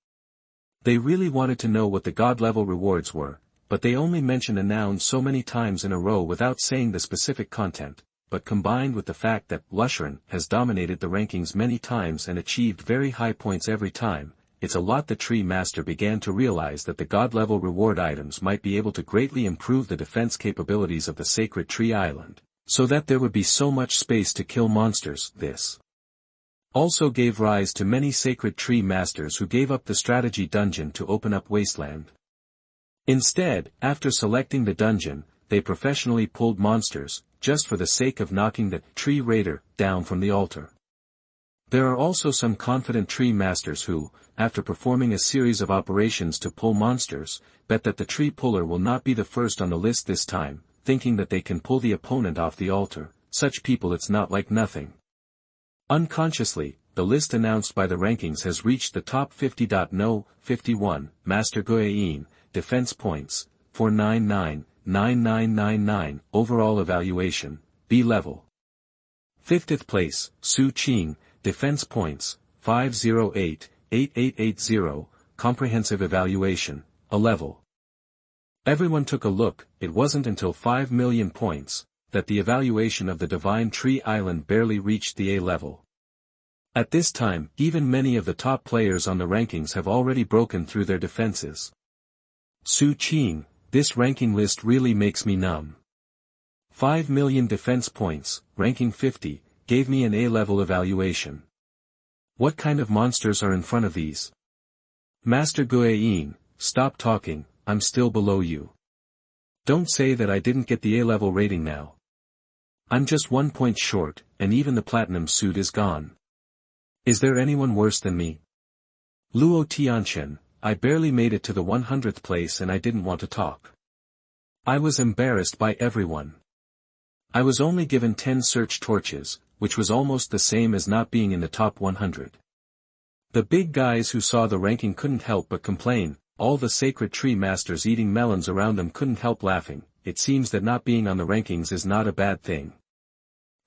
They really wanted to know what the god-level rewards were, but they only mentioned a noun so many times in a row without saying the specific content, but combined with the fact that Lushuran has dominated the rankings many times and achieved very high points every time, it's a lot. The tree master began to realize that the god-level reward items might be able to greatly improve the defense capabilities of the sacred tree island, so that there would be so much space to kill monsters. This also gave rise to many sacred tree masters who gave up the strategy dungeon to open up wasteland. Instead, after selecting the dungeon, they professionally pulled monsters, just for the sake of knocking the tree raider down from the altar. There are also some confident tree masters who, after performing a series of operations to pull monsters, bet that the tree puller will not be the first on the list this time, thinking that they can pull the opponent off the altar. Such people, it's not like nothing. Unconsciously, the list announced by the rankings has reached the top 50. No. 51, Master Guayin, defense points, 499, 9999, overall evaluation, B level. 50th place, Su Qing, defense points, 508, 8880, comprehensive evaluation, A level. Everyone took a look. It wasn't until 5 million points, that the evaluation of the Divine Tree Island barely reached the A level. At this time, even many of the top players on the rankings have already broken through their defenses. Su Qing, this ranking list really makes me numb. 5 million defense points, ranking 50, gave me an A-level evaluation. What kind of monsters are in front of these? Master Guayin, stop talking, I'm still below you. Don't say that I didn't get the A-level rating now. I'm just 1 point short, and even the platinum suit is gone. Is there anyone worse than me? Luo Tianchen, I barely made it to the 100th place and I didn't want to talk. I was embarrassed by everyone. I was only given 10 search torches, which was almost the same as not being in the top 100. The big guys who saw the ranking couldn't help but complain. All the sacred tree masters eating melons around them couldn't help laughing. It seems that not being on the rankings is not a bad thing.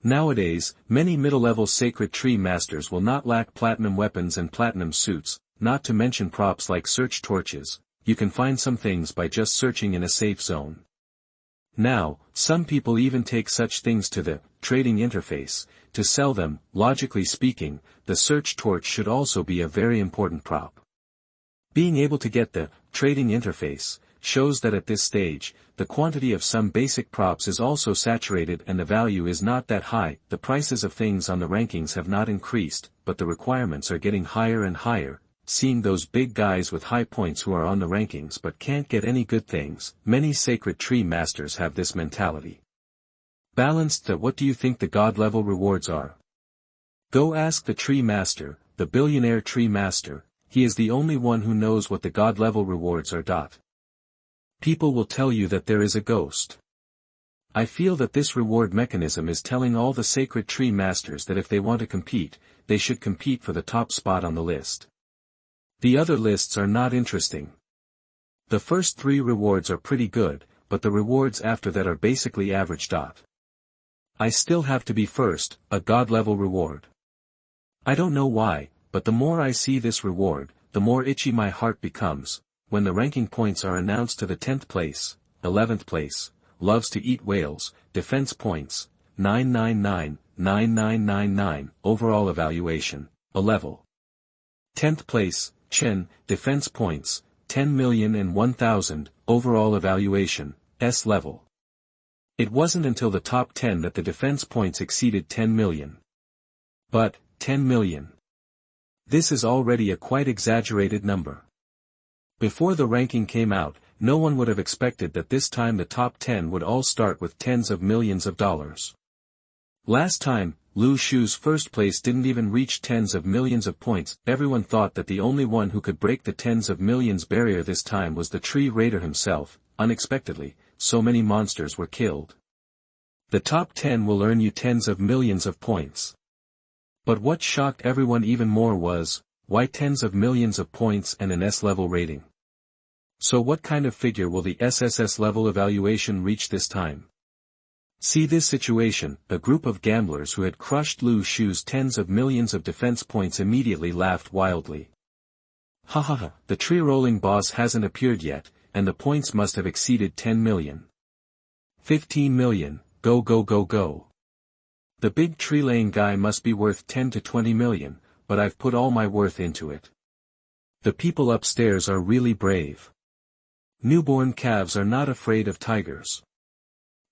Nowadays, many middle-level sacred tree masters will not lack platinum weapons and platinum suits, not to mention props like search torches. You can find some things by just searching in a safe zone. Now, some people even take such things to the trading interface to sell them. Logically speaking, the search torch should also be a very important prop. Being able to get the trading interface shows that at this stage, the quantity of some basic props is also saturated and the value is not that high. The prices of things on the rankings have not increased, but the requirements are getting higher and higher. Seeing those big guys with high points who are on the rankings but can't get any good things, many sacred tree masters have this mentality. Balanced. What do you think the god-level rewards are? Go ask the tree master, the billionaire tree master. He is the only one who knows what the god-level rewards are. People will tell you that there is a ghost. I feel that this reward mechanism is telling all the sacred tree masters that if they want to compete, they should compete for the top spot on the list. The other lists are not interesting. The first 3 rewards are pretty good, but the rewards after that are basically average. I still have to be first, a god-level reward. I don't know why, but the more I see this reward, the more itchy my heart becomes. When the ranking points are announced to the 10th place, 11th place, loves to eat whales, defense points, 999, 9999, overall evaluation, A level. 10th place, Chen, defense points, 10,001,000, overall evaluation, S level. It wasn't until the top 10 that the defense points exceeded 10 million. But, 10 million. This is already a quite exaggerated number. Before the ranking came out, no one would have expected that this time the top 10 would all start with tens of millions of dollars. Last time, Lu Shu's first place didn't even reach tens of millions of points. Everyone thought that the only one who could break the tens of millions barrier this time was the tree raider himself. Unexpectedly, so many monsters were killed. The top 10 will earn you tens of millions of points. But what shocked everyone even more was, why tens of millions of points and an S-level rating? So what kind of figure will the SSS-level evaluation reach this time? See this situation. A group of gamblers who had crushed Lu Shu's tens of millions of defense points immediately laughed wildly. Ha ha ha, the tree-rolling boss hasn't appeared yet, and the points must have exceeded 10 million. 15 million, go go go go. The big tree-laying guy must be worth 10 to 20 million, but I've put all my worth into it. The people upstairs are really brave. Newborn calves are not afraid of tigers.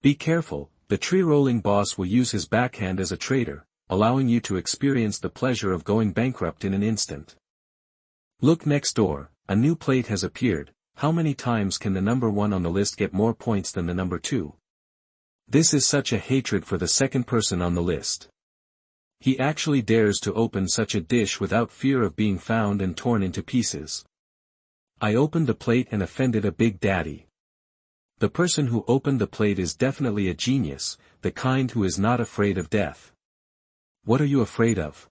Be careful, the tree-rolling boss will use his backhand as a trader, allowing you to experience the pleasure of going bankrupt in an instant. Look next door, a new plate has appeared. How many times can the number 1 on the list get more points than the number 2? This is such a hatred for the second person on the list. He actually dares to open such a dish without fear of being found and torn into pieces. I opened the plate and offended a big daddy. The person who opened the plate is definitely a genius, the kind who is not afraid of death. What are you afraid of?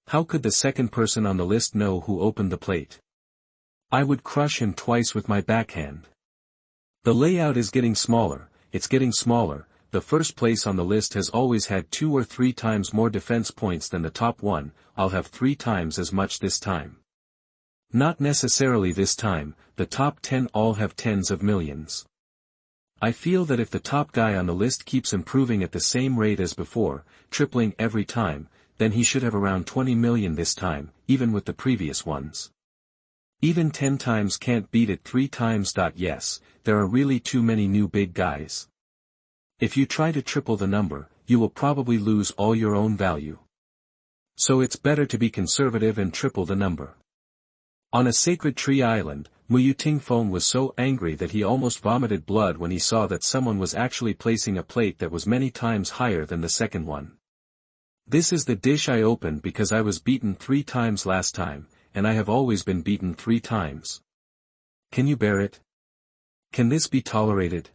How could the second person on the list know who opened the plate? I would crush him twice with my backhand. The layout is getting smaller, it's getting smaller. The first place on the list has always had 2 or 3 times more defense points than the top one. I'll have 3 times as much this time. Not necessarily this time, the top 10 all have tens of millions. I feel that if the top guy on the list keeps improving at the same rate as before, tripling every time, then he should have around 20 million this time, even with the previous ones. Even 10 times can't beat it 3 times. Yes, there are really too many new big guys. If you try to triple the number, you will probably lose all your own value. So it's better to be conservative and triple the number. On a sacred tree island, Muyu Tingfeng was so angry that he almost vomited blood when he saw that someone was actually placing a plate that was many times higher than the second one. This is the dish I opened because I was beaten 3 times last time, and I have always been beaten 3 times. Can you bear it? Can this be tolerated?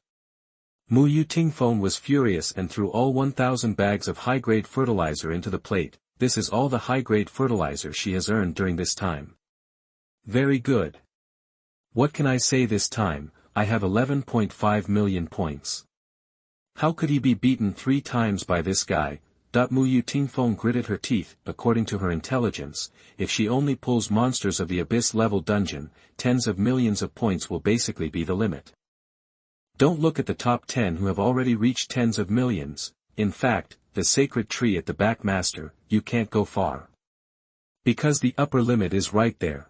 Muyu Tingfeng was furious and threw all 1,000 bags of high-grade fertilizer into the plate. This is all the high-grade fertilizer she has earned during this time. Very good. What can I say this time? I have 11.5 million points. How could he be beaten 3 times by this guy? Muyu Tingfeng gritted her teeth. According to her intelligence, if she only pulls monsters of the abyss-level dungeon, tens of millions of points will basically be the limit. Don't look at the top 10 who have already reached tens of millions. In fact, the sacred tree at the back, master, you can't go far. Because the upper limit is right there.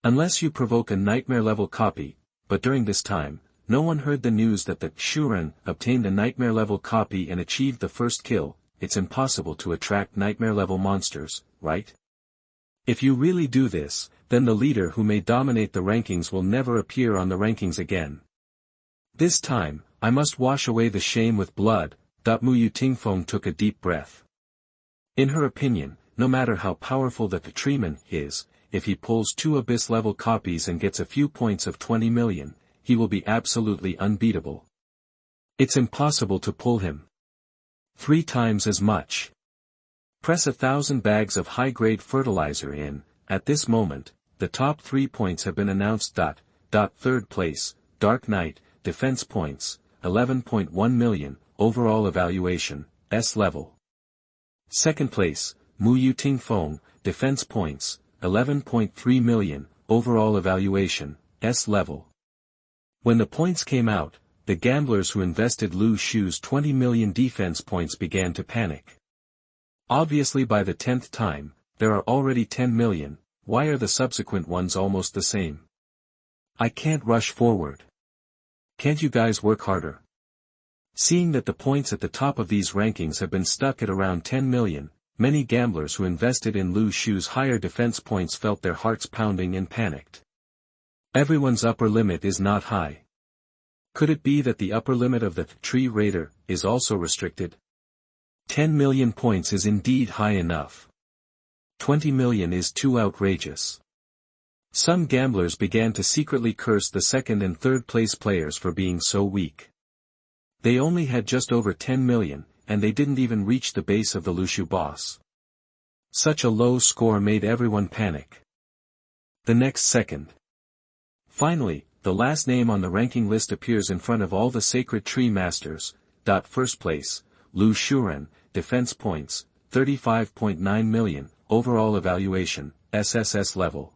Unless you provoke a nightmare-level copy, but during this time, no one heard the news that the Shuren obtained a nightmare-level copy and achieved the first kill. It's impossible to attract nightmare-level monsters, right? If you really do this, then the leader who may dominate the rankings will never appear on the rankings again. This time, I must wash away the shame with blood. Muyu Tingfeng took a deep breath. In her opinion, no matter how powerful the treeman is, if he pulls 2 abyss-level copies and gets a few points of 20 million, he will be absolutely unbeatable. It's impossible to pull him. 3 times as much. Press 1,000 bags of high-grade fertilizer in. At this moment, the top 3 points have been announced. Third place, Dark Knight, defense points, 11.1 million, overall evaluation, S-level. Second place, Muyu Tingfeng, defense points, 11.3 million, overall evaluation, S-level. When the points came out, the gamblers who invested Lu Shu's 20 million defense points began to panic. Obviously by the 10th time, there are already 10 million, why are the subsequent ones almost the same? I can't rush forward. Can't you guys work harder? Seeing that the points at the top of these rankings have been stuck at around 10 million, many gamblers who invested in Lu Shu's higher defense points felt their hearts pounding and panicked. Everyone's upper limit is not high. Could it be that the upper limit of the Tree Raider is also restricted? 10 million points is indeed high enough. 20 million is too outrageous. Some gamblers began to secretly curse the second and third place players for being so weak. They only had just over 10 million, and they didn't even reach the base of the Lu Shu boss. Such a low score made everyone panic. The next second. Finally, the last name on the ranking list appears in front of all the sacred tree masters. First place, Lu Shuren, defense points, 35.9 million, overall evaluation, SSS level.